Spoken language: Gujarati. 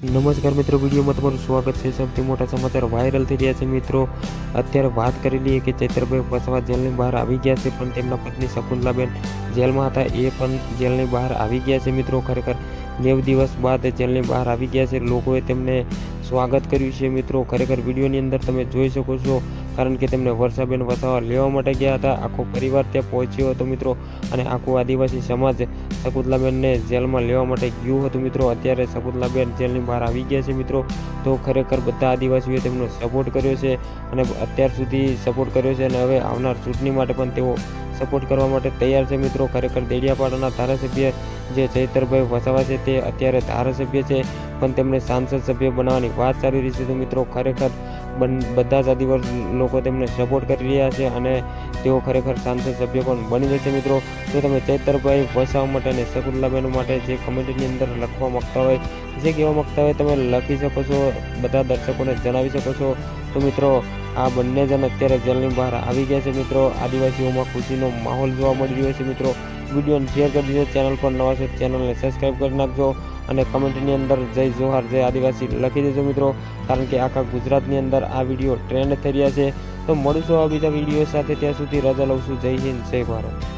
નમસ્કાર મિત્રો, વિડીયોમાં તમારું સ્વાગત છે। સૌથી મોટા સમાચાર વાયરલ થઈ રહ્યા છે મિત્રો। અત્યારે વાત કરી લઈએ કે ચૈતરભાઈ વસાવા જેલની બહાર આવી ગયા છે, પણ તેમના પત્ની શકુંતલાબેન જેલમાં હતા એ પણ જેલની બહાર આવી ગયા છે મિત્રો। ખરેખર 90 દિવસ બાદ જેલની બહાર આવી ગયા છે। લોકોએ તેમને સ્વાગત કર્યું છે મિત્રો। ખરેખર વિડીયોની અંદર તમે જોઈ શકો છો, કારણ કે તેમને વર્ષાબેન વસાવા લેવા માટે ગયા હતા। આખો પરિવાર ત્યાં પહોંચ્યો હતો મિત્રો, અને આખું આદિવાસી સમાજ શકુંતલાબેનને જેલમાં લેવા માટે ગયું હતું મિત્રો। અત્યારે શકુંતલાબેન જેલની બહાર આવી ગયા છે મિત્રો। તો ખરેખર બધા આદિવાસીઓએ તેમનો સપોર્ટ કર્યો છે, અને અત્યાર સુધી સપોર્ટ કર્યો છે, અને હવે આવનાર ચૂંટણી માટે પણ તેઓ સપોર્ટ કરવા માટે તૈયાર છે મિત્રો। ખરેખર દેડિયાપાડાના ધારાસભ્ય જે ચૈતરભાઈ વસાવા છે તે અત્યારે ધારાસભ્ય છે, પણ તેમને સાંસદ સભ્ય બનાવવાની વાત ચાલી રહી છે। તો મિત્રો ખરેખર બધા જ આદિવાસી લોકો તેમને સપોર્ટ કરી રહ્યા છે, અને તેઓ ખરેખર સાંસદ સભ્ય પણ બની જશે મિત્રો। જો તમે ચૈતરભાઈ વસાવા માટે અને શકુંતલાબેન માટે જે કમેન્ટની અંદર લખવા માંગતા હોય, જે કહેવા માંગતા હોય, તમે લખી શકો છો, બધા દર્શકોને જણાવી શકો છો। તો મિત્રો આ બંને જણ અત્યારે જેલની બહાર આવી ગયા છે મિત્રો। આદિવાસીઓમાં ખુશીનો માહોલ જોવા મળી રહ્યો છે મિત્રો। વિડીયોને શેર કરી દીધો, ચેનલ પર નવા છો ચેનલને સબસ્ક્રાઈબ કરી નાખજો, અને કમેન્ટની અંદર જય જોહાર જય આદિવાસી લખી દેજો મિત્રો, કારણ કે આખા ગુજરાતની અંદર આ વિડીયો ટ્રેન્ડ થઈ રહ્યા છે। તો મળીશું આ બીજા વિડીયો સાથે, ત્યાં સુધી રજા લઉં છું। જય હિન્દ, જય ભારત।